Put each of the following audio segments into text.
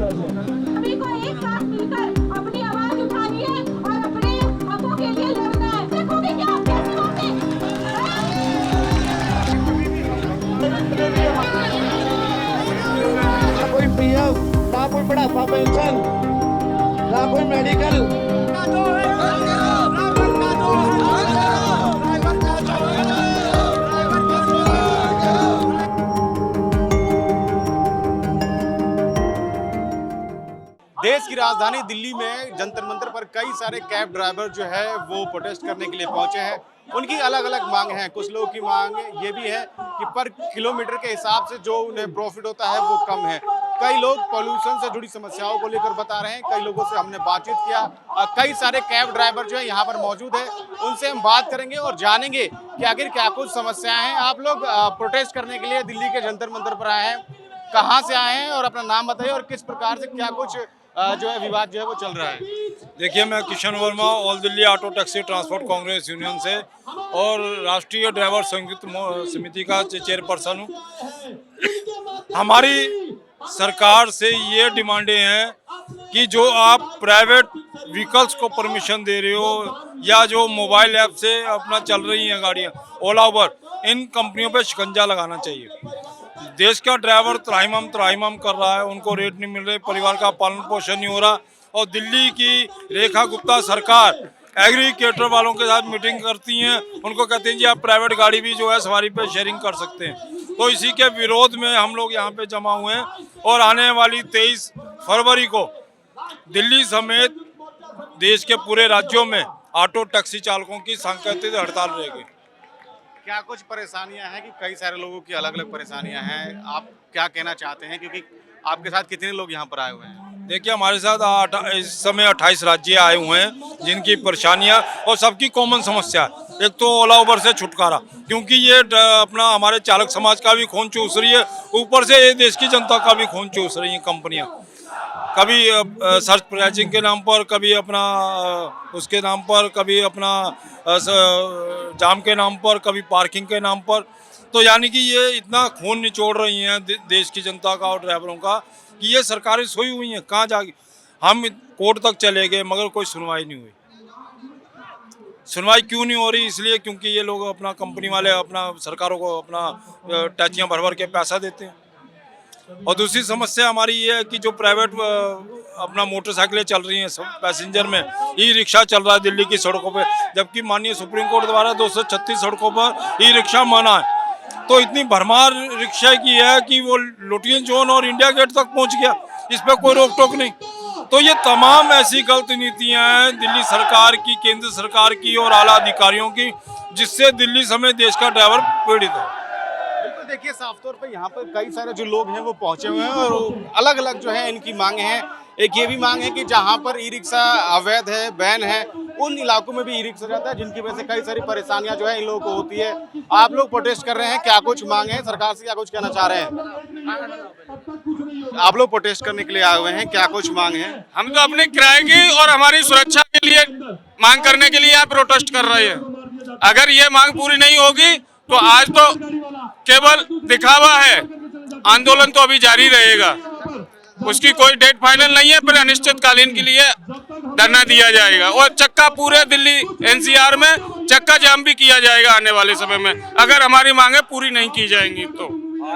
सभी को एक साथ मिलकर अपनी आवाज उठानी है और अपने हकों के लिए लड़ना है। देखोगे क्या कैसी बातें। ना कोई पीएफ, ना कोई बुढ़ापा पेंशन, ना कोई मेडिकल। देश की राजधानी दिल्ली में जंतर मंतर पर कई सारे कैब ड्राइवर जो है वो प्रोटेस्ट करने के लिए पहुंचे हैं। उनकी अलग अलग मांग हैं। कुछ लोगों की मांग ये भी है कि पर किलोमीटर के हिसाब से जो उन्हें प्रॉफिट होता है वो कम है। कई लोग पॉल्यूशन से जुड़ी समस्याओं को लेकर बता रहे हैं। कई लोगों से हमने बातचीत किया और कई सारे कैब ड्राइवर जो है यहाँ पर मौजूद है, उनसे हम बात करेंगे और जानेंगे कि आखिर क्या कुछ समस्याएं हैं। आप लोग प्रोटेस्ट करने के लिए दिल्ली के जंतर मंतर पर आए हैं, कहाँ से आए हैं और अपना नाम बताइए और किस प्रकार से क्या कुछ जो है विवाद जो है वो चल रहा है। देखिए, मैं Kishan Verma all Delhi auto taxi transport Congress union से और राष्ट्रीय ड्राइवर संयुक्त समिति का चेयरपर्सन हूँ। हमारी सरकार से ये डिमांडें हैं कि जो आप प्राइवेट व्हीकल्स को परमिशन दे रहे हो या जो मोबाइल ऐप से अपना चल रही हैं गाड़ियाँ ओला उबर, इन कंपनियों पे शिकंजा लगाना चाहिए। देश का ड्राइवर त्राहिमाम कर रहा है, उनको रेट नहीं मिल रहे, परिवार का पालन पोषण नहीं हो रहा। और दिल्ली की रेखा गुप्ता सरकार एग्रीकेटर वालों के साथ मीटिंग करती हैं, उनको कहते हैं जी आप प्राइवेट गाड़ी भी जो है सवारी पे शेयरिंग कर सकते हैं। तो इसी के विरोध में हम लोग यहाँ पे जमा हुए हैं और आने वाली 23 फरवरी को दिल्ली समेत देश के पूरे राज्यों में ऑटो टैक्सी चालकों की सांकेतिक हड़ताल रहेगी। क्या कुछ परेशानियां हैं कि कई सारे लोगों की अलग अलग परेशानियां हैं, आप क्या कहना चाहते हैं क्योंकि आपके साथ कितने लोग यहाँ पर आए हुए हैं? देखिए, हमारे साथ इस समय 28 राज्य आए हुए हैं जिनकी परेशानियां और सबकी कॉमन समस्या है। एक तो ओला उबर से छुटकारा, क्योंकि ये अपना हमारे चालक समाज का भी खून चूस रही है, ऊपर से ये देश की जनता का भी खून चूस रही है कंपनियां। कभी सर्च प्राइसिंग के नाम पर, कभी अपना उसके नाम पर, कभी अपना जाम के नाम पर, कभी पार्किंग के नाम पर। तो यानी कि ये इतना खून निचोड़ रही हैं देश की जनता का और ड्राइवरों का कि ये सरकारें सोई हुई हैं। कहाँ जाके हम कोर्ट तक चले गए मगर कोई सुनवाई नहीं हुई। सुनवाई क्यों नहीं हो रही? इसलिए क्योंकि ये लोग अपना कंपनी वाले अपना सरकारों को अपना टैक्सियाँ भर भर के पैसा देते हैं। और दूसरी समस्या हमारी ये है कि जो प्राइवेट अपना मोटरसाइकिलें चल रही हैं सब पैसेंजर में, ई रिक्शा चल रहा है दिल्ली की सड़कों पे, जबकि माननीय सुप्रीम कोर्ट द्वारा 236 सड़कों पर ई रिक्शा माना है। तो इतनी भरमार रिक्शा की है कि वो लोटियन जोन और इंडिया गेट तक पहुंच गया, इस पर कोई रोक टोक नहीं। तो ये तमाम ऐसी गलत नीतियां हैं दिल्ली सरकार की, केंद्र सरकार की और आला अधिकारियों की, जिससे दिल्ली समेत देश का ड्राइवर पीड़ित है। देखिए, साफ तौर पे यहाँ पर कई सारे जो लोग हैं वो पहुंचे हुए हैं और अलग अलग जो है इनकी मांगे हैं। एक ये भी मांग है कि जहाँ पर ई रिक्शा अवैध है, बैन है, उन इलाकों में भी ई रिक्शा जाता है, जिनकी वजह से कई सारी परेशानियां जो है इन लोगों को होती है। आप लोग प्रोटेस्ट कर रहे हैं, क्या कुछ मांग है सरकार से, क्या कुछ कहना चाह रहे हैं? आप लोग प्रोटेस्ट करने के लिए आए हुए हैं, क्या कुछ मांग है? हम तो अपने किराए की और हमारी सुरक्षा के लिए मांग करने के लिए यहाँ प्रोटेस्ट कर रहे हैं। अगर ये मांग पूरी नहीं होगी तो आज तो केवल दिखावा है, आंदोलन तो अभी जारी रहेगा। उसकी कोई डेट फाइनल नहीं है, पर अनिश्चितकालीन के लिए धरना दिया जाएगा और चक्का पूरे दिल्ली एनसीआर में चक्का जाम भी किया जाएगा आने वाले समय में, अगर हमारी मांगे पूरी नहीं की जाएंगी तो।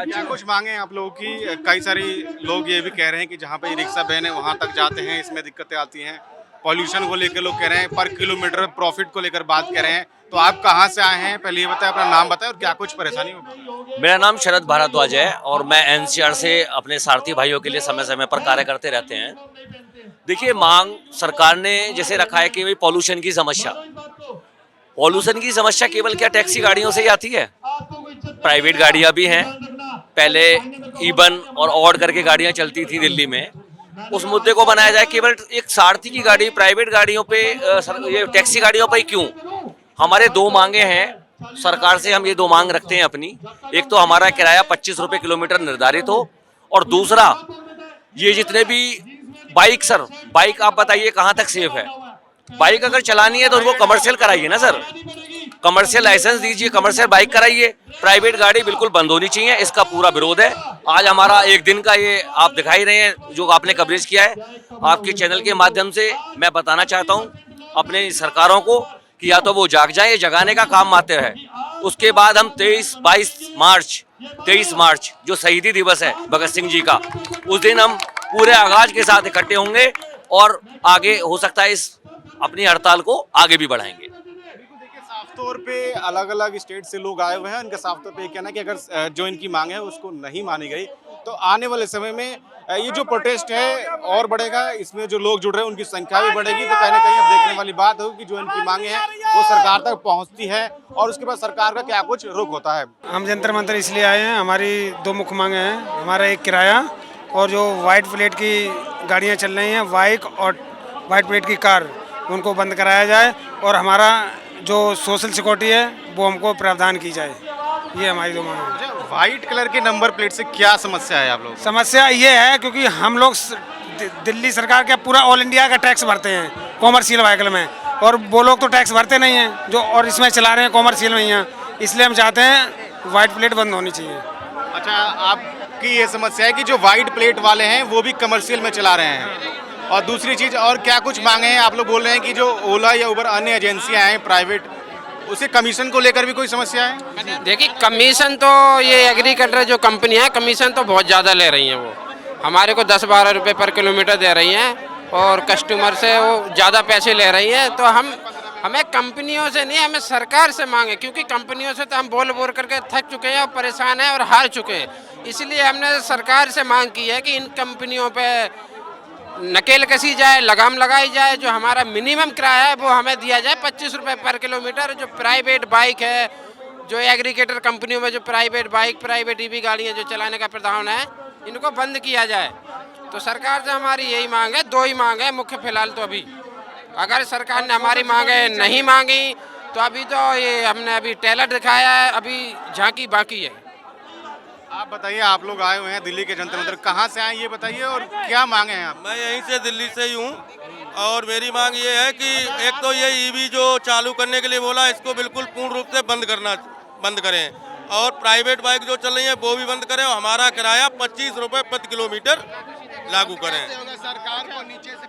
क्या कुछ मांगे आप लोगों की? कई सारे लोग ये भी कह रहे हैं कि जहाँ पे रिक्शा बैन है वहाँ तक जाते हैं, इसमें दिक्कतें आती हैं। पॉल्यूशन को लेकर लोग कह रहे हैं, पर किलोमीटर प्रॉफिट को लेकर बात कर रहे हैं। तो आप कहाँ से आए हैं, पहले ये बताएं, अपना नाम बताएं और क्या कुछ परेशानी होगी? मेरा नाम शरद भारद्वाज है और मैं एनसीआर से अपने सारथी भाइयों के लिए समय समय पर कार्य करते रहते हैं। देखिए, मांग सरकार ने जैसे रखा है कि भाई पॉल्यूशन की समस्या केवल क्या टैक्सी गाड़ियों से ही आती है, प्राइवेट गाड़ियां भी हैं। पहले ईबन और ऑड करके गाड़ियां चलती थी दिल्ली में, उस मुद्दे को बनाया जाए। केवल एक सारथी की गाड़ी प्राइवेट गाड़ियों पे, ये टैक्सी गाड़ियों पर क्यों? हमारे दो मांगे हैं सरकार से, हम ये दो मांग रखते हैं अपनी। एक तो हमारा किराया 25 रुपये किलोमीटर निर्धारित हो, और दूसरा ये जितने भी बाइक आप बताइए कहाँ तक सेफ है? बाइक अगर चलानी है तो उनको कमर्शियल कराइए ना सर। कमर्शियल लाइसेंस दीजिए, कमर्शियल बाइक कराइए, प्राइवेट गाड़ी बिल्कुल बंद होनी चाहिए। इसका पूरा विरोध है। आज हमारा एक दिन का ये आप दिखाई रहे हैं जो आपने कवरेज किया है। आपके चैनल के माध्यम से मैं बताना चाहता हूँ अपने सरकारों को कि या तो वो जाग जाए, जगाने का काम आते रहे। उसके बाद हम 23 मार्च जो शहीदी दिवस है भगत सिंह जी का, उस दिन हम पूरे आगाज के साथ इकट्ठे होंगे और आगे हो सकता है इस अपनी हड़ताल को आगे भी बढ़ाएंगे। साफ तौर पे अलग अलग स्टेट से लोग आए हुए हैं। उनका साफ तौर पे कहना है कि अगर जो इनकी मांग है उसको नहीं मानी गई तो आने वाले समय में ये जो प्रोटेस्ट है और बढ़ेगा। इसमें जो लोग जुड़ रहे हैं उनकी संख्या भी बढ़ेगी। तो कहीं ना कहीं अब देखने वाली बात होगी कि जो इनकी मांगे हैं वो सरकार तक पहुंचती है और उसके बाद सरकार का क्या कुछ रुख होता है। हम जंतर मंतर इसलिए आए हैं, हमारी 2 मुख्य मांगे हैं। हमारा एक किराया और जो वाइट प्लेट की गाड़ियाँ चल रही हैं, बाइक और वाइट प्लेट की कार, उनको बंद कराया जाए और हमारा जो सोशल सिक्योरिटी है वो हमको प्रावधान की जाए। ये हमारी 2 मांग है। व्हाइट कलर के नंबर प्लेट से क्या समस्या है आप लोग? समस्या ये है क्योंकि हम लोग दिल्ली सरकार का पूरा ऑल इंडिया का टैक्स भरते हैं कॉमर्शियल व्हीकल में, और वो लोग तो टैक्स भरते नहीं हैं जो, और इसमें चला रहे हैं कॉमर्शियल में ही। इसलिए हम चाहते हैं वाइट प्लेट बंद होनी चाहिए। अच्छा, आपकी ये समस्या है कि जो व्हाइट प्लेट वाले हैं वो भी कमर्शियल में चला रहे हैं। और दूसरी चीज़ और क्या कुछ मांगे हैं? आप लोग बोल रहे हैं कि जो ओला या उबर अन्य एजेंसियां हैं प्राइवेट, उसे कमीशन को लेकर भी कोई समस्या है? देखिए, कमीशन तो ये एग्रीकल्चर जो कंपनी है कमीशन तो बहुत ज़्यादा ले रही हैं। वो हमारे को 10-12 रुपये पर किलोमीटर दे रही हैं और कस्टमर से वो ज़्यादा पैसे ले रही हैं। तो हमें कंपनियों से नहीं, हमें सरकार से मांगे, क्योंकि कंपनियों से तो हम बोल करके थक चुके हैं और परेशान हैं और हार चुके हैं। इसलिए हमने सरकार से मांग की है कि इन कंपनियों पर नकेल कसी जाए, लगाम लगाई जाए। जो हमारा मिनिमम किराया है वो हमें दिया जाए 25 रुपये पर किलोमीटर। जो प्राइवेट बाइक है, जो एग्रीगेटर कंपनियों में जो प्राइवेट बाइक, प्राइवेट ईवी गाड़ियाँ जो चलाने का प्रावधान है, इनको बंद किया जाए। तो सरकार से हमारी यही मांग है। 2 ही मांग है मुख्य फिलहाल तो अभी। अगर सरकार ने हमारी मांगें नहीं मांगी तो अभी तो ये हमने अभी टेलर दिखाया है, अभी झांकी बाकी है। आप बताइए, आप लोग आए हुए हैं दिल्ली के जंतर मंतर, कहाँ से आए ये बताइए और क्या मांगे हैं आप? मैं यहीं से दिल्ली से ही हूँ और मेरी मांग ये है कि एक तो ये ईवी जो चालू करने के लिए बोला, इसको बिल्कुल पूर्ण रूप से बंद करें और प्राइवेट बाइक जो चल रही है वो भी बंद करें और हमारा किराया 25 रुपये प्रति किलोमीटर लागू करें। सरकार को नीचे से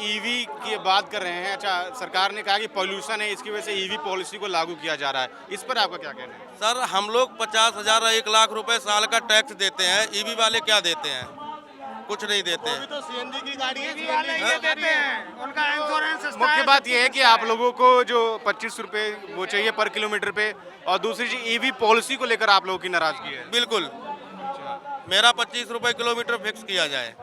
ईवी की बात कर रहे हैं। अच्छा, सरकार ने कहा कि पॉल्यूशन है, इसकी वजह से ईवी पॉलिसी को लागू किया जा रहा है। इस पर आपका क्या कहना है? सर, हम लोग 50,000 1 लाख रुपए साल का टैक्स देते हैं। ईवी वाले क्या देते हैं? कुछ नहीं देते हैं। तो सीएनजी की गाड़ी है, उनका इंश्योरेंस। मुख्य बात यह है कि आप लोगों को जो 25 रुपये वो चाहिए पर किलोमीटर पे, और दूसरी चीज ईवी पॉलिसी को लेकर आप लोगों की नाराजगी है। बिल्कुल, मेरा 25 रुपये किलोमीटर फिक्स किया जाए।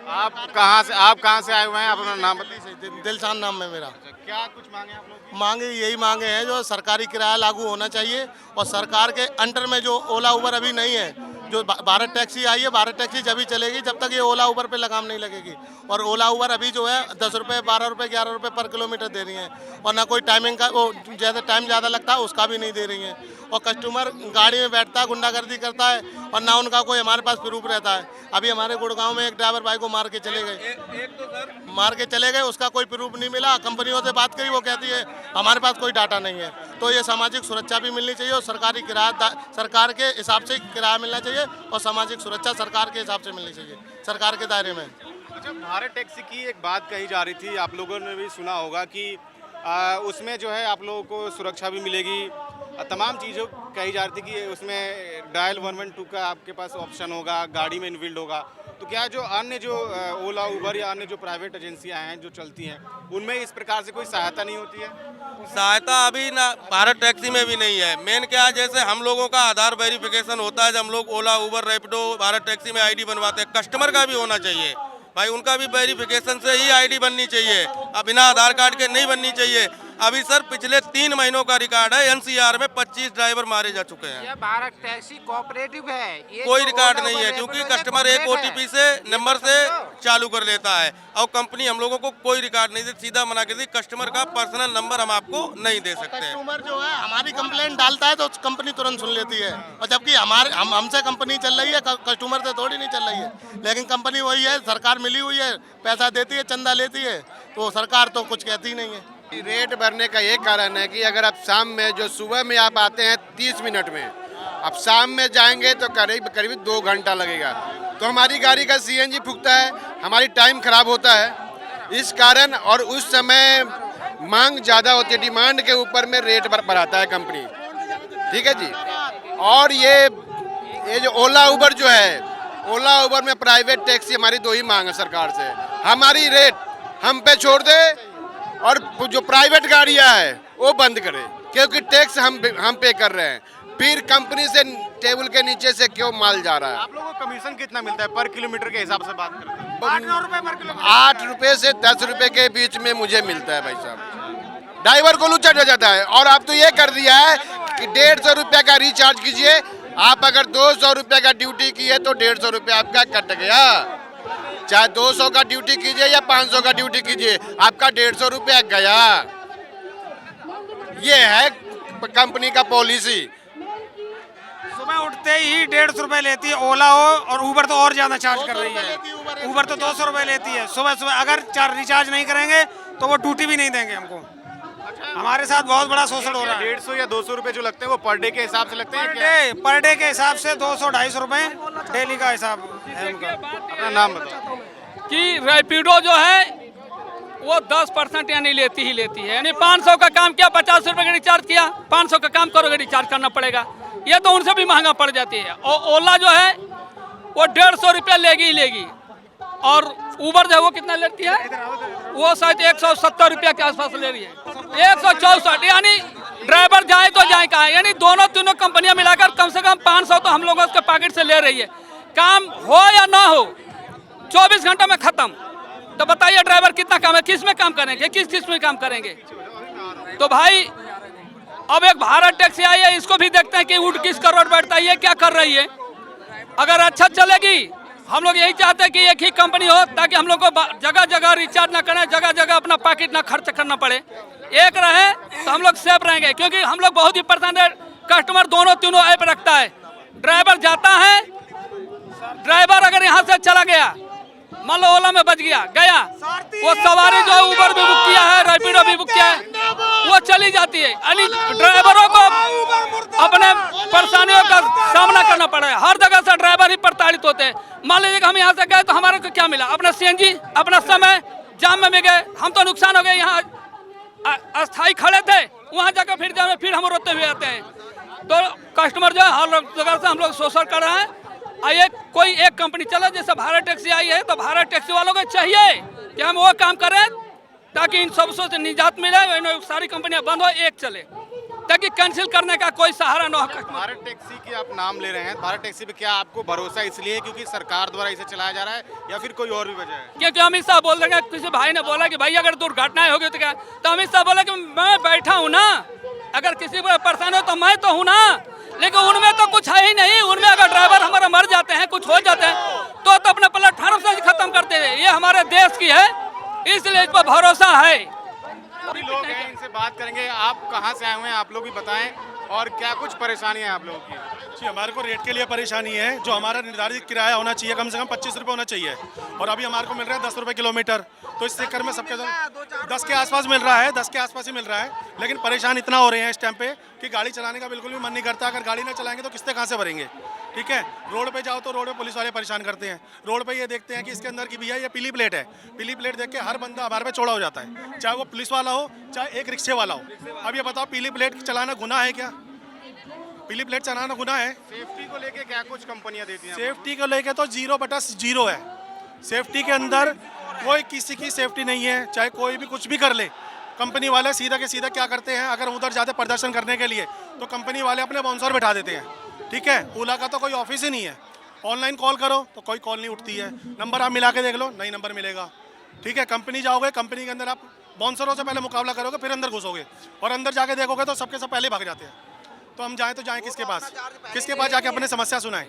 आप कहाँ से आए हुए हैं? अपना नाम बताइए। दिलशान नाम है मेरा। क्या कुछ मांगे आप लोग? मांगे यही मांगे हैं जो सरकारी किराया लागू होना चाहिए और सरकार के अंडर में जो ओला उबर अभी नहीं है, जो भारत टैक्सी आई है, भारत टैक्सी जब ही चलेगी जब तक ये ओला उबर पे लगाम नहीं लगेगी। और ओला उबर अभी जो है 10 रुपये, 12 रुपये, 11 रुपये पर किलोमीटर दे रही हैं और ना कोई टाइमिंग का वो टाइम ज़्यादा लगता है उसका भी नहीं दे रही हैं। और कस्टमर गाड़ी में बैठता है, गुंडागर्दी करता है और ना उनका कोई हमारे पास प्रूफ रहता है। अभी हमारे गुड़गांव में एक ड्राइवर भाई को मार के चले गए, उसका कोई प्रूफ नहीं मिला। कंपनियों से बात करी, वो कहती है हमारे पास कोई डाटा नहीं है। तो ये सामाजिक सुरक्षा भी मिलनी चाहिए और सरकारी किराया सरकार के हिसाब से किराया मिलना चाहिए और सामाजिक सुरक्षा सरकार के हिसाब से मिलनी चाहिए, सरकार के दायरे में। अच्छा, भारत टैक्सी की एक बात कही जा रही थी, आप लोगों ने भी सुना होगा कि उसमें जो है आप लोगों को सुरक्षा भी मिलेगी, तमाम चीज़ों कही जा रही थी कि उसमें डायल 112 का आपके पास ऑप्शन होगा, गाड़ी में इनबिल्ड होगा। तो क्या जो अन्य जो ओला उबर या अन्य जो प्राइवेट एजेंसियां हैं जो चलती हैं, उनमें इस प्रकार से कोई सहायता नहीं होती है? सहायता अभी ना भारत टैक्सी में भी नहीं है। मेन क्या है, जैसे हम लोगों का आधार वेरिफिकेशन होता है जब हम लोग ओला उबर रैपिडो भारत टैक्सी में आईडी बनवाते हैं, कस्टमर का भी होना चाहिए भाई, उनका भी वेरिफिकेशन से ही आईडी बननी चाहिए। अब बिना आधार कार्ड के नहीं बननी चाहिए। अभी सर पिछले 3 महीनों का रिकॉर्ड है, एनसीआर में 25 ड्राइवर मारे जा चुके हैं। ये भारत टैक्सी कोऑपरेटिव है, ये कोई रिकॉर्ड नहीं है क्योंकि कस्टमर एक ओटीपी से नंबर से चालू कर लेता है और कंपनी हम लोगों को कोई रिकॉर्ड नहीं देती, सीधा मना कर दी कस्टमर का पर्सनल नंबर हम आपको नहीं दे सकते। कस्टमर जो है हमारी कंप्लेंट डालता है तो कंपनी तुरंत सुन लेती है, और जबकि हमसे कंपनी चल रही है, कस्टमर से थोड़ी नहीं चल रही है। लेकिन कंपनी वही है, सरकार मिली हुई है, पैसा देती है, चंदा लेती है, तो सरकार तो कुछ कहती नहीं है। रेट बढ़ने का ये कारण है कि अगर आप शाम में जो सुबह में आप आते हैं 30 मिनट में, अब शाम में जाएंगे तो करीब करीब 2 घंटा लगेगा, तो हमारी गाड़ी का सीएनजी फूकता है, हमारी टाइम खराब होता है इस कारण। और उस समय मांग ज़्यादा होती है, डिमांड के ऊपर में रेट बढ़ाता है कंपनी, ठीक है जी। और ये जो ओला उबर जो है, ओला उबर में प्राइवेट टैक्सी हमारी 2 ही मांग है सरकार से, हमारी रेट हम पे छोड़ दे और जो प्राइवेट गाड़ियां है वो बंद करे, क्योंकि टैक्स हम पे कर रहे हैं, फिर कंपनी से टेबल के नीचे से क्यों माल जा रहा है। आप लोगों को कमीशन कितना मिलता है पर किलोमीटर के हिसाब से बात करें? 8 रुपए पर किलोमीटर। 8 रुपए से 10 रुपए के बीच में मुझे मिलता है भाई साहब। ड्राइवर को लूचा हो जाता है। और अब तो ये कर दिया है कि 150 रुपये का रिचार्ज कीजिए, आप अगर 200 रुपये का ड्यूटी किए तो 150 रुपये आपका कट गया, चाहे 200 का ड्यूटी कीजिए या 500 का ड्यूटी कीजिए, आपका 150 रुपया गया। ये है कंपनी का पॉलिसी। सुबह उठते ही 150 रुपए लेती है ओला हो, और उबर तो और ज्यादा चार्ज कर रही है। उबर तो 200 रुपए लेती है सुबह सुबह, अगर रिचार्ज नहीं करेंगे तो वो ड्यूटी भी नहीं देंगे हमको। हमारे साथ बहुत बड़ा शोषण हो रहा है। 150 या 200 रुपए जो लगते हैं वो पर डे के हिसाब से लगते हैं? पर डे के हिसाब से 200-250 रुपए डेली का हिसाब है उनका। अपना नाम बताओ। कि रैपिडो जो है वो 10% यानी लेती है, यानी 500 का काम किया 50 रुपए का रिचार्ज किया, 500 का काम करोगे रिचार्ज करना पड़ेगा, ये तो उनसे भी महंगा पड़ जाती है। और ओला जो है वो 150 रुपया लेगी, और उबर जो है वो कितना लेती है, वो शायद 170 रुपया के आसपास ले रही है, 164। यानी ड्राइवर जाए तो जाए कहाँ, यानी तीनों कंपनियां मिलाकर कम से कम 500 तो हम लोगों के पॉकेट से ले रही है। काम हो या ना हो 24 घंटों में खत्म। तो बताइए ड्राइवर कितना काम है, किस में काम करेंगे, किस में काम करेंगे। तो भाई अब एक भारत टैक्सी आई है, इसको भी देखते हैं कि उठ किस करोड़ बैठता है, ये क्या कर रही है। अगर अच्छा चलेगी, हम लोग यही चाहते हैं कि एक ही कंपनी हो, ताकि हम लोग को जगह जगह रिचार्ज ना करें, जगह जगह अपना पैकेट ना खर्च करना पड़े, एक रहे तो हम लोग सेफ रहेंगे। क्योंकि हम लोग बहुत ही परसेंटेज कस्टमर तीनों ऐप रखता है। ड्राइवर जाता है, ड्राइवर अगर यहाँ से चला गया, मान लो ओला में बच गया, वो सवारी जो उबर भी बुक किया है, रैपिडो भी बुक किया है, वो चली जाती है। यानी ड्राइवरों को अपने परेशानियों का सामना करना पड़ा है। हर जगह से ड्राइवर ही प्रताड़ित होते हैं। मान लीजिए कि हम यहाँ से गए तो हमारे को क्या मिला, अपना सीएनजी, अपना समय, जाम में भी गए, हम तो नुकसान हो गए। यहाँ अस्थाई खड़े थे, वहाँ जाकर फिर हम रोते हुए आते हैं। तो कस्टमर जो है हर जगह से हम लोग शोषण कर रहे हैं। आइए कोई एक कंपनी चला, जैसे भारत टैक्सी आई है, तो भारत टैक्सी वालों को चाहिए कि हम वो काम करें ताकि इन सबसे से निजात मिले, सारी कंपनियां बंद हो, एक चले, ताकि कैंसिल करने का कोई सहारा न हो। भारत टैक्सी की आप नाम ले रहे हैं, भारत टैक्सी पे क्या आपको भरोसा इसलिए क्योंकि सरकार द्वारा इसे चलाया जा रहा है या फिर कोई और भी वजह है? क्योंकि अमित शाह बोल रहे हैं, किसी भाई ने बोला कि भाई अगर दुर्घटनाएं होगी तो क्या, तो अमित शाह बोले कि मैं बैठा हूँ ना, अगर किसी को परेशानी हो तो मैं तो हूँ ना। लेकिन उनमें तो कुछ है ही नहीं। उनमें अगर ड्राइवर हमारे मर जाते हैं, कुछ हो जाते हैं, तो अपने प्लेटफॉर्म से खत्म करते हैं। ये हमारे देश की है, इसलिए इस पर भरोसा है। अभी लोग हैं, इनसे बात करेंगे। आप कहाँ से आए हुए हैं, आप लोग भी बताएं, और क्या कुछ परेशानी है आप लोगों की? जी, हमारे को रेट के लिए परेशानी है। जो हमारा निर्धारित किराया होना चाहिए कम से कम 25 रुपये होना चाहिए, और अभी हमारे को मिल रहा है 10 रुपये किलोमीटर। तो इस चक्कर में सबके 10 के आसपास मिल रहा है, 10 के आसपास ही मिल रहा है। लेकिन परेशान इतना हो रहे हैं इस टाइम पे कि गाड़ी चलाने का बिल्कुल भी मन नहीं करता। अगर गाड़ी ना चलाएंगे तो किस्तें कहाँ से भरेंगे, ठीक है। रोड पे जाओ तो रोड पे पुलिस वाले परेशान करते हैं। रोड पे ये देखते हैं कि इसके अंदर की भैया ये पीली प्लेट है, पीली प्लेट देख के हर बंदा हमारे पे चौड़ा हो जाता है, चाहे वो पुलिस वाला हो चाहे एक रिक्शे वाला हो। अब ये बताओ, पीली प्लेट चलाना गुनाह है क्या? पीली प्लेट चलाना गुनाह है। सेफ्टी को लेके क्या कुछ कंपनियां देती हैं? सेफ्टी को लेके तो 0/0 है। सेफ्टी के अंदर कोई किसी की सेफ्टी नहीं है, चाहे कोई भी कुछ भी कर ले। कंपनी वाले सीधा के सीधा क्या करते हैं, अगर उधर जाते प्रदर्शन करने के लिए तो कंपनी वाले अपने बाउंसर बैठा देते हैं, ठीक है। ओला का तो कोई ऑफिस ही नहीं है। ऑनलाइन कॉल करो तो कोई कॉल नहीं उठती है, नंबर आप मिला के देख लो, नहीं नंबर मिलेगा, ठीक है। कंपनी जाओगे, कंपनी के अंदर आप बाउंसरों से पहले मुकाबला करोगे, फिर अंदर घुसोगे, और अंदर जाके देखोगे तो सबके सब पहले भाग जाते हैं। तो हम जाएँ तो जाएँ किसके पास जाके अपने समस्या सुनाएं।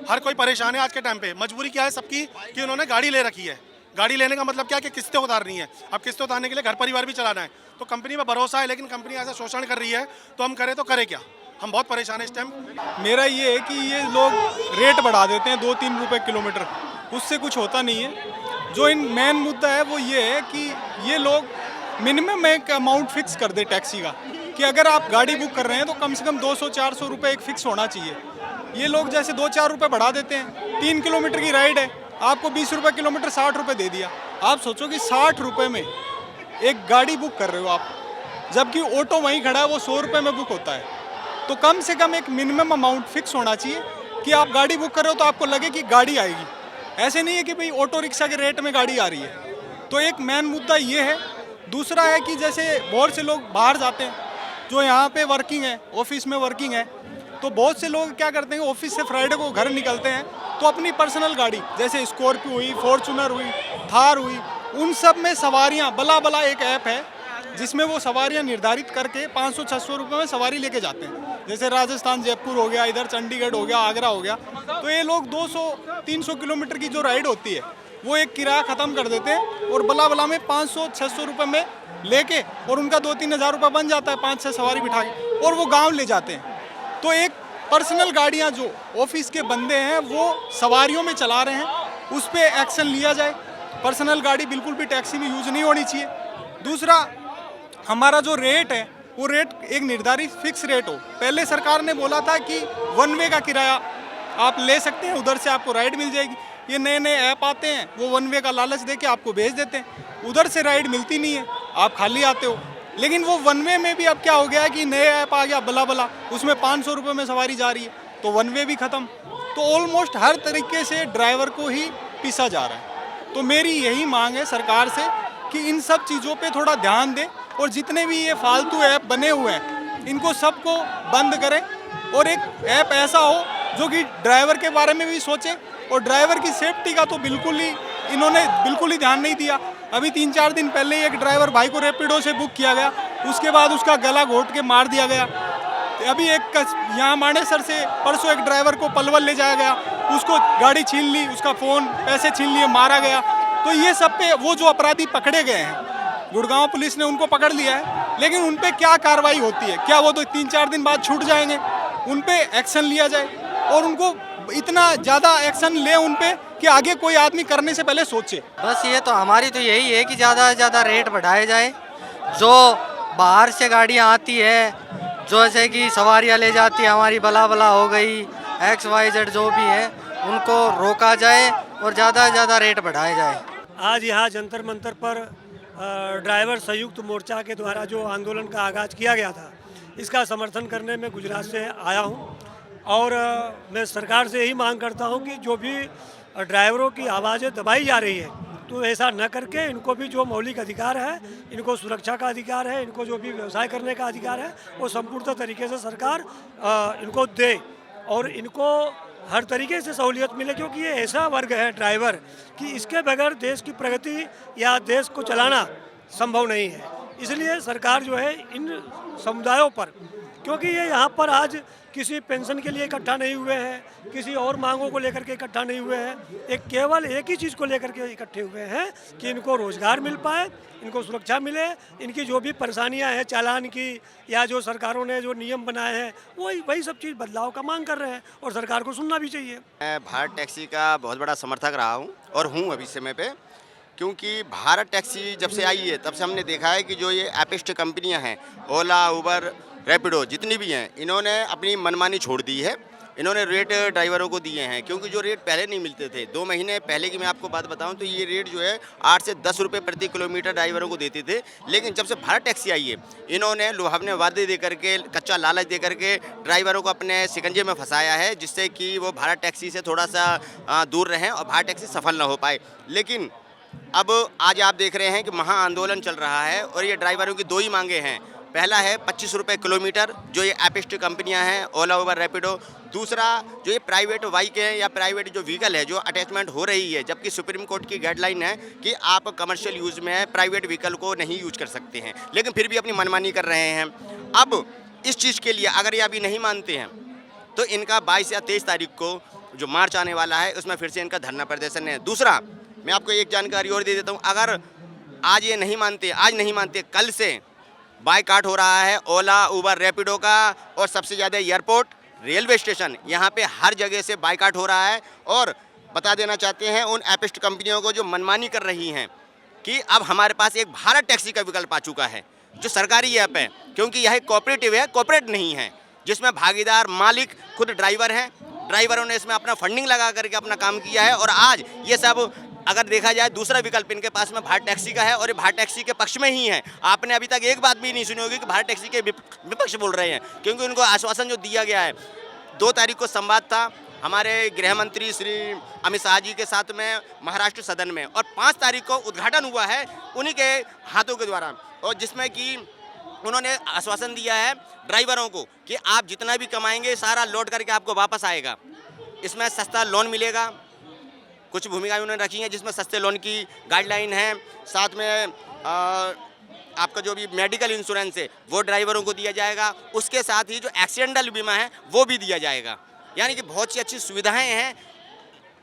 हर कोई परेशान है आज के टाइम पे। मजबूरी क्या है सबकी कि उन्होंने गाड़ी ले रखी है। गाड़ी लेने का मतलब क्या है कि किस्तें उतारनी है। अब किस्तें उतारने के लिए घर परिवार भी चलाना है। तो कंपनी में भरोसा है, लेकिन कंपनी ऐसा शोषण कर रही है, तो हम करें तो करें क्या। हम बहुत परेशान हैं इस टाइम। मेरा ये है कि ये लोग रेट बढ़ा देते हैं 2-3 रुपए किलोमीटर, उससे कुछ होता नहीं है। जो इन मेन मुद्दा है वो ये है कि ये लोग मिनिमम एक अमाउंट फिक्स कर दे टैक्सी का, कि अगर आप गाड़ी बुक कर रहे हैं तो कम से कम 200-400 रुपये एक फिक्स होना चाहिए। ये लोग जैसे 2-4 रुपये बढ़ा देते हैं। 3 किलोमीटर की राइड है, आपको 20 रुपये किलोमीटर 60 रुपये दे दिया। आप सोचो कि 60 रुपये में एक गाड़ी बुक कर रहे हो आप, जबकि ऑटो वहीं खड़ा है वो 100 रुपये में बुक होता है। तो कम से कम एक मिनिमम अमाउंट फिक्स होना चाहिए कि आप गाड़ी बुक कर रहे हो तो आपको लगे कि गाड़ी आएगी। ऐसे नहीं है कि भाई ऑटो रिक्शा के रेट में गाड़ी आ रही है। तो एक मेन मुद्दा ये है। दूसरा है कि जैसे बहुत से लोग बाहर जाते हैं जो यहाँ पे वर्किंग है, ऑफिस में वर्किंग है, तो बहुत से लोग क्या करते हैं, ऑफिस से फ्राइडे को घर निकलते हैं तो अपनी पर्सनल गाड़ी जैसे स्कॉर्पियो हुई, फॉर्चूनर हुई, थार हुई, उन सब में सवारियाँ बला एक ऐप है जिसमें वो सवारियाँ निर्धारित करके 500-600 रुपये में सवारी लेके जाते हैं। जैसे राजस्थान जयपुर हो गया, इधर चंडीगढ़ हो गया, आगरा हो गया, तो ये लोग 200-300 किलोमीटर की जो राइड होती है वो एक किराया ख़त्म कर देते हैं और बला में 500-600 रुपये में लेके, और उनका 2-3 हज़ार रुपये बन जाता है 5-6 सवारी बिठा के, और वो गाँव ले जाते हैं। तो एक पर्सनल गाड़ियाँ जो ऑफिस के बंदे हैं वो सवारियों में चला रहे हैं, उस पर एक्शन लिया जाए। पर्सनल गाड़ी बिल्कुल भी टैक्सी में यूज़ नहीं होनी चाहिए। दूसरा, हमारा जो रेट है वो रेट एक निर्धारित फिक्स रेट हो। पहले सरकार ने बोला था कि 1 वे का किराया आप ले सकते हैं, उधर से आपको राइड मिल जाएगी। ये नए नए ऐप आते हैं, वो 1 वे का लालच दे के आपको भेज देते हैं, उधर से राइड मिलती नहीं है, आप खाली आते हो। लेकिन वो 1 वे में भी अब क्या हो गया है कि नए ऐप आ गया बला, उसमें 500 रुपये में सवारी जा रही है, तो 1 वे भी ख़त्म। तो ऑलमोस्ट हर तरीके से ड्राइवर को ही पीसा जा रहा है। तो मेरी यही मांग है सरकार से कि इन सब चीज़ों पे थोड़ा ध्यान दें, और जितने भी ये फालतू ऐप बने हुए हैं इनको सबको बंद करें, और एक ऐप ऐसा हो जो कि ड्राइवर के बारे में भी सोचें, और ड्राइवर की सेफ्टी का तो इन्होंने बिल्कुल ही ध्यान नहीं दिया। अभी 3-4 दिन पहले ही एक ड्राइवर भाई को रैपिडो से बुक किया गया, उसके बाद उसका गला घोट के मार दिया गया। अभी एक यहाँ मानेसर से परसों एक ड्राइवर को पलवल ले जाया गया, उसको गाड़ी छीन ली, उसका फ़ोन पैसे छीन लिए, मारा गया। तो ये सब पे वो जो अपराधी पकड़े गए हैं, गुड़गांव पुलिस ने उनको पकड़ लिया है, लेकिन उन पे क्या कार्रवाई होती है? क्या वो तो 3-4 दिन बाद छूट जाएंगे? उन पे एक्शन लिया जाए, और उनको इतना ज़्यादा एक्शन ले उन पे कि आगे कोई आदमी करने से पहले सोचे। बस ये तो हमारी तो यही है कि ज़्यादा से ज़्यादा रेट बढ़ाए जाए। जो बाहर से गाड़ियाँ आती है, जो ऐसे कि सवारियाँ ले जाती है, हमारी बला हो गई, XYZ जो भी है, उनको रोका जाए और ज़्यादा से ज़्यादा रेट बढ़ाए जाए। आज यहाँ जंतर मंतर पर ड्राइवर संयुक्त मोर्चा के द्वारा जो आंदोलन का आगाज़ किया गया था, इसका समर्थन करने में गुजरात से आया हूँ, और मैं सरकार से यही मांग करता हूँ कि जो भी ड्राइवरों की आवाज़ें दबाई जा रही है, तो ऐसा न करके इनको भी जो मौलिक अधिकार है, इनको सुरक्षा का अधिकार है, इनको जो भी व्यवसाय करने का अधिकार है, वो संपूर्ण तरीके से सरकार इनको दे, और इनको हर तरीके से सहूलियत मिले, क्योंकि ये ऐसा वर्ग है ड्राइवर कि इसके बगैर देश की प्रगति या देश को चलाना संभव नहीं है। इसलिए सरकार जो है इन समुदायों पर, क्योंकि ये यहाँ पर आज किसी पेंशन के लिए इकट्ठा नहीं हुए हैं, किसी और मांगों को लेकर के इकट्ठा नहीं हुए हैं, केवल एक ही चीज़ को लेकर के इकट्ठे हुए हैं कि इनको रोज़गार मिल पाए, इनको सुरक्षा मिले, इनकी जो भी परेशानियां हैं चालान की या जो सरकारों ने जो नियम बनाए हैं वही सब चीज़ बदलाव का मांग कर रहे हैं, और सरकार को सुनना भी चाहिए। मैं भारत टैक्सी का बहुत बड़ा समर्थक रहा हूँ और हूँ अभी समय पे, क्योंकि भारत टैक्सी जब से आई है तब से हमने देखा है कि जो ये एपिस्ट कंपनियां हैं, ओला, उबर, रैपिडो जितनी भी हैं, इन्होंने अपनी मनमानी छोड़ दी है। इन्होंने रेट ड्राइवरों को दिए हैं, क्योंकि जो रेट पहले नहीं मिलते थे, 2 महीने पहले की मैं आपको बात बताऊं तो ये रेट जो है 8 से 10 रुपये प्रति किलोमीटर ड्राइवरों को देते थे। लेकिन जब से भारत टैक्सी आई है, इन्होंने लुभावने वादे दे करके, कच्चा लालच दे करके ड्राइवरों को अपने शिकंजे में फंसाया है, जिससे कि वो भारत टैक्सी से थोड़ा सा दूर रहें और भारत टैक्सी सफल ना हो पाए। लेकिन अब आज आप देख रहे हैं कि महा आंदोलन चल रहा है, और ये ड्राइवरों की 2 ही मांगे हैं। पहला है 25 रुपये किलोमीटर, जो ये एपिस्ट कंपनियां हैं, ओला, उबर, रैपिडो। दूसरा, जो ये प्राइवेट बाइक है या प्राइवेट जो व्हीकल है जो अटैचमेंट हो रही है, जबकि सुप्रीम कोर्ट की गाइडलाइन है कि आप कमर्शियल यूज़ में प्राइवेट व्हीकल को नहीं यूज कर सकते हैं, लेकिन फिर भी अपनी मनमानी कर रहे हैं। अब इस चीज़ के लिए अगर ये अभी नहीं मानते हैं तो इनका 22 या 23 तारीख को जो मार्च आने वाला है, उसमें फिर से इनका धरना प्रदर्शन है। दूसरा, मैं आपको एक जानकारी और दे देता हूँ, अगर आज ये नहीं मानते, आज नहीं मानते, कल से बाइकाट हो रहा है ओला, उबर, रैपिडो का, और सबसे ज़्यादा एयरपोर्ट, रेलवे स्टेशन, यहाँ पे हर जगह से बाइकाट हो रहा है। और बता देना चाहते हैं उन एपिस्ट कंपनियों को जो मनमानी कर रही हैं कि अब हमारे पास एक भारत टैक्सी का विकल्प आ चुका है जो सरकारी ऐप है, क्योंकि यह कोऑपरेटिव है, कॉर्पोरेट नहीं है, जिसमें भागीदार मालिक खुद ड्राइवर हैं। ड्राइवरों ने इसमें अपना फंडिंग लगा करके अपना काम किया है और आज ये सब अगर देखा जाए दूसरा विकल्प इनके पास में भारत टैक्सी का है और ये भारत टैक्सी के पक्ष में ही है। आपने अभी तक एक बात भी नहीं सुनी होगी कि भारत टैक्सी के विपक्ष बोल रहे हैं, क्योंकि उनको आश्वासन जो दिया गया है, 2 तारीख को संवाद था हमारे गृह मंत्री श्री अमित शाह जी के साथ में महाराष्ट्र सदन में, और 5 तारीख को उद्घाटन हुआ है उन्हीं के हाथों के द्वारा, और जिसमें कि उन्होंने आश्वासन दिया है ड्राइवरों को कि आप जितना भी कमाएंगे सारा लौट करके आपको वापस आएगा। इसमें सस्ता लोन मिलेगा, कुछ भूमिकाएं उन्होंने रखी हैं जिसमें सस्ते लोन की गाइडलाइन है। साथ में आपका जो भी मेडिकल इंश्योरेंस है वो ड्राइवरों को दिया जाएगा, उसके साथ ही जो एक्सीडेंटल बीमा है वो भी दिया जाएगा। यानी कि बहुत सी अच्छी सुविधाएं हैं,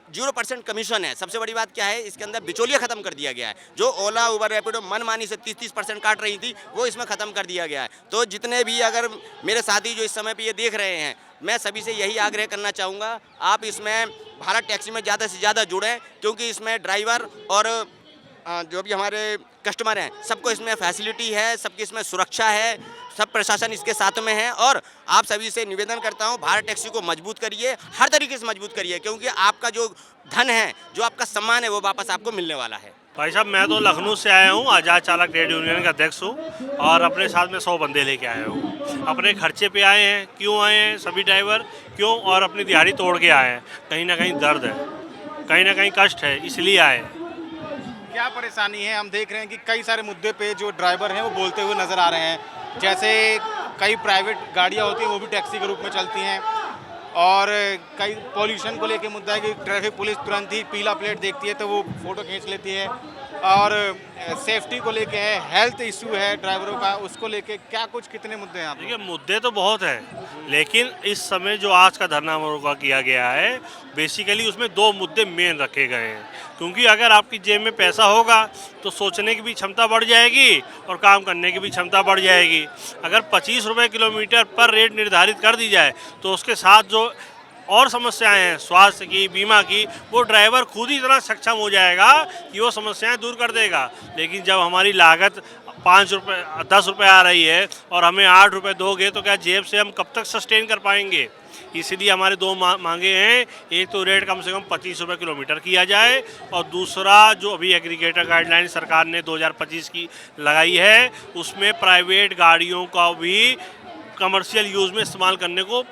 0% कमीशन है। सबसे बड़ी बात क्या है, इसके अंदर बिचौलिया खत्म कर दिया गया है। जो ओला उबर रैपिडो मनमानी से 30% काट रही थी वो इसमें ख़त्म कर दिया गया है। तो जितने भी अगर मेरे साथी जो इस समय पे ये देख रहे हैं, मैं सभी से यही आग्रह करना चाहूँगा, आप इसमें भारत टैक्सी में ज़्यादा से ज़्यादा जुड़ें, क्योंकि इसमें ड्राइवर और जो भी हमारे कस्टमर हैं सबको इसमें फैसिलिटी है, सबकी इसमें सुरक्षा है, सब प्रशासन इसके साथ में है। और आप सभी से निवेदन करता हूं, भारत टैक्सी को मजबूत करिए, हर तरीके से मजबूत करिए, क्योंकि आपका जो धन है, जो आपका सम्मान है, वो वापस आपको मिलने वाला है। भाई साहब, मैं तो लखनऊ से आया हूँ, आज़ाद चालक ट्रेड यूनियन का अध्यक्ष हूँ और अपने साथ में 100 बंदे लेके आया हूँ। अपने खर्चे पे आए हैं। क्यों आए हैं सभी ड्राइवर, क्यों? और अपनी दिहाड़ी तोड़ के आए हैं। कहीं ना कहीं दर्द है, कहीं ना कहीं कष्ट है, इसलिए आए। क्या परेशानी है? हम देख रहे हैं कि कई सारे मुद्दे पे जो ड्राइवर हैं वो बोलते हुए नज़र आ रहे हैं। जैसे कई प्राइवेट गाड़ियाँ होती हैं वो भी टैक्सी के रूप में चलती हैं, और कई पॉल्यूशन को लेके मुद्दा है कि ट्रैफिक पुलिस तुरंत ही पीला प्लेट देखती है तो वो फ़ोटो खींच लेती है, और सेफ्टी को लेके है, हेल्थ इशू है ड्राइवरों का, उसको लेके क्या कुछ कितने मुद्दे हैं? देखिए, मुद्दे तो बहुत हैं, लेकिन इस समय जो आज का धरना मरोका किया गया है, बेसिकली उसमें 2 मुद्दे मेन रखे गए हैं। क्योंकि अगर आपकी जेब में पैसा होगा तो सोचने की भी क्षमता बढ़ जाएगी और काम करने की भी क्षमता बढ़ जाएगी। अगर 25 रुपये किलोमीटर पर रेट निर्धारित कर दी जाए तो उसके साथ जो और समस्याएं हैं स्वास्थ्य की, बीमा की, वो ड्राइवर खुद ही इतना सक्षम हो जाएगा कि वो समस्याएं दूर कर देगा। लेकिन जब हमारी लागत 5 रुपये 10 रुपये आ रही है और हमें 8 रुपये दोगे तो क्या जेब से हम कब तक सस्टेन कर पाएंगे? इसीलिए हमारे 2 मांगे हैं। एक तो रेट कम से कम 25 रुपये किलोमीटर किया जाए, और दूसरा जो अभी एग्रीगेटर गाइडलाइन सरकार ने 2025 की लगाई है, उसमें प्राइवेट गाड़ियों का भी कमर्शियल यूज़ में इस्तेमाल करने को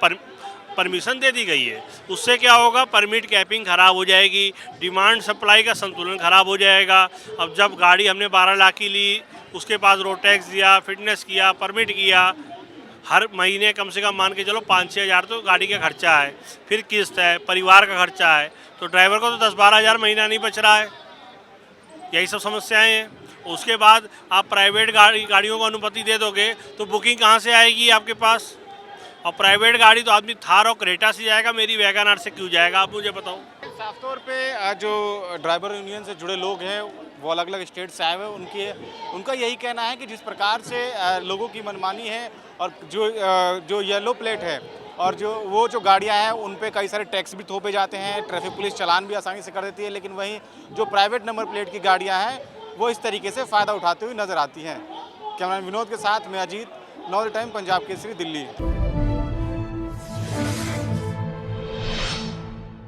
परमिशन दे दी गई है। उससे क्या होगा, परमिट कैपिंग ख़राब हो जाएगी, डिमांड सप्लाई का संतुलन ख़राब हो जाएगा। अब जब गाड़ी हमने 12 लाख की ली, उसके बाद रोड टैक्स दिया, फिटनेस किया, परमिट किया, हर महीने कम से कम मान के चलो 5-6 हज़ार तो गाड़ी का खर्चा है, फिर किस्त है, परिवार का खर्चा है, तो ड्राइवर को तो 10-12 हज़ार महीना नहीं बच रहा है। यही सब समस्याएं हैं। उसके बाद आप प्राइवेट गाड़ियों को अनुमति दे दोगे तो बुकिंग कहाँ से आएगी आपके पास? और प्राइवेट गाड़ी तो आदमी थार और क्रेटा से जाएगा, मेरी वैगन आर से क्यों जाएगा? आप मुझे बताओ। साफ तौर पे जो ड्राइवर यूनियन से जुड़े लोग हैं वो अलग अलग स्टेट से आए हुए, उनका यही कहना है कि जिस प्रकार से लोगों की मनमानी है, और जो येलो प्लेट है और जो गाड़ियां हैं उन पे कई सारे टैक्स भी थोपे जाते हैं, ट्रैफिक पुलिस चालान भी आसानी से कर देती है, लेकिन वहीं जो प्राइवेट नंबर प्लेट की गाड़ियाँ हैं वो इस तरीके से फ़ायदा उठाते हुए नज़र आती हैं। कैमरामैन विनोद के साथ मैं अजीत, नॉर्थ टाइम, पंजाब केसरी, दिल्ली।